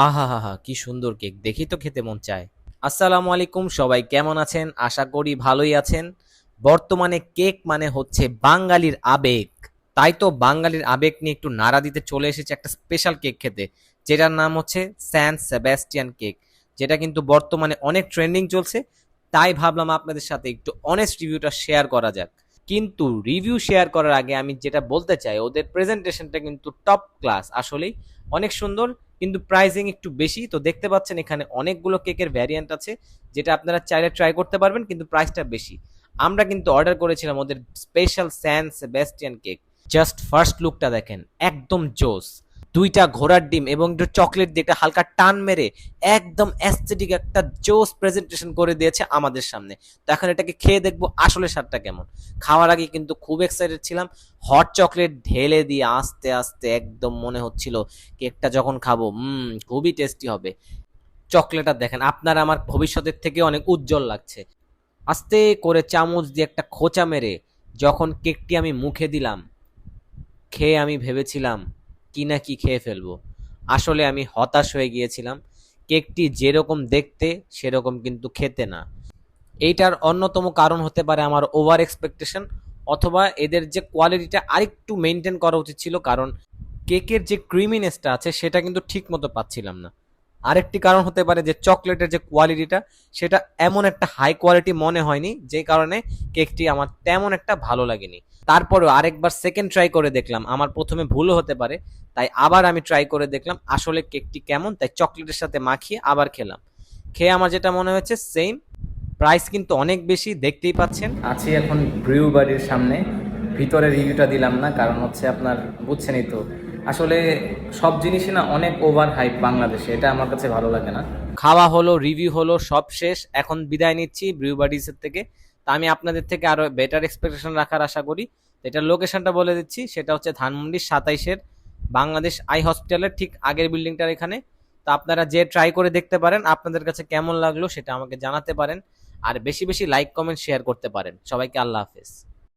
আহা হা হা, কি সুন্দর কেক, দেখি তো খেতে মন চায়। আসসালামু আলাইকুম, সবাই কেমন আছেন? আশা করি ভালোই আছেন। বর্তমানে কেক মানে হচ্ছে বাঙালির আবেগ। তাই তো বাঙালির আবেগ নিয়ে একটু নাড়া দিতে চলে এসেছে একটা স্পেশাল কেক খেতে, যেটার নাম হচ্ছে স্যান সেবাস্টিয়ান কেক, যেটা কিন্তু বর্তমানে অনেক ট্রেন্ডিং চলছে। তাই ভাবলাম আপনাদের সাথে একটু অনেস্ট রিভিউটা শেয়ার করা যাক। কিন্তু রিভিউ শেয়ার করার আগে আমি যেটা বলতে চাই, ওদের প্রেজেন্টেশনটা কিন্তু টপ ক্লাস, আসলেই অনেক সুন্দর। কিন্তু প্রাইসিং একটু বেশি। তো দেখতে পাচ্ছেন এখানে অনেকগুলো কেকের ভ্যারিয়েন্ট আছে, যেটা আপনারা চাইলে ট্রাই করতে পারবেন, কিন্তু প্রাইসটা বেশি। আমরা কিন্তু অর্ডার করেছিলাম ওদের স্পেশাল স্যান সেবাস্টিয়ান কেক। জাস্ট ফার্স্ট লুকটা দেখেন, একদম জোস। দুইটা ঘোড়ার ডিম এবং একটু চকলেট দিয়ে একটা হালকা টান মেরে একদম অ্যাস্থেটিক একটা জোস প্রেজেন্টেশন করে দিয়েছে আমাদের সামনে। তো এখন এটাকে খেয়ে দেখবো আসলে স্বাদটা কেমন। খাওয়ার আগে কিন্তু খুব এক্সাইটেড ছিলাম। হট চকলেট ঢেলে দিয়ে আস্তে আস্তে একদম মনে হচ্ছিল কেকটা যখন খাবো খুবই টেস্টি হবে। চকলেটটা দেখেন, আপনার আমার ভবিষ্যতের থেকে অনেক উজ্জ্বল লাগছে। আস্তে করে চামচ দিয়ে একটা খোঁচা মেরে যখন কেকটি আমি মুখে দিলাম, খেয়ে আমি ভেবেছিলাম কি না কি খেয়ে ফেলবো। আসলে আমি হতাশ হয়ে গিয়েছিলাম। কেকটি যেরকম দেখতে সেরকম কিন্তু খেতে না। এইটার অন্যতম কারণ হতে পারে আমার ওভার এক্সপেকটেশন, অথবা এদের যে কোয়ালিটিটা আরেকটু মেনটেন করা উচিত ছিল, কারণ কেকের যে ক্রিমিনেসটা আছে সেটা কিন্তু ঠিক মতো পাচ্ছিলাম না। আরেকটি কারণ হতে পারে যে চকলেটের যে কোয়ালিটিটা, সেটা এমন একটা হাই কোয়ালিটি মনে হয়নি, যে কারণে কেকটি আমার তেমন একটা ভালো লাগেনি। তারপরেও আরেকবার সেকেন্ড ট্রাই করে দেখলাম, আমার প্রথমে ভুলও হতে পারে, তাই আবার আমি ট্রাই করে দেখলাম আসলে কেকটি কেমন, তাই চকলেটের সাথে মাখিয়ে আবার খেলাম। খেয়ে আমার যেটা মনে হয়েছে সেম। প্রাইস কিন্তু অনেক বেশি, দেখতেই পাচ্ছেন। আছি এখন ব্রিউ বাড়ির সামনে। ভিতরে রিভিউটা দিলাম না, কারণ হচ্ছে আপনার বুঝছেনই তো, আসলে সব জিনিসই না অনেক ওভার হাইপ বাংলাদেশে, এটা আমার কাছে ভালো লাগে না। খাওয়া হলো, রিভিউ হলো, সব শেষ, এখন বিদায় নিচ্ছি ব্রিউ বাডিসের থেকে। তা আমি আপনাদের থেকে আরো বেটার এক্সপেকটেশন রাখার আশা করি। এটার লোকেশনটা বলে দিচ্ছি, সেটা হচ্ছে ধানমন্ডি 27-এর বাংলাদেশ আই হসপিটালের ঠিক আগের বিল্ডিংটার এখানে। তা আপনারা যে ট্রাই করে দেখতে পারেন, আপনাদের কাছে কেমন লাগলো সেটা আমাকে জানাতে পারেন। আর বেশি বেশি লাইক কমেন্ট শেয়ার করতে পারেন। সবাইকে আল্লাহ হাফেজ।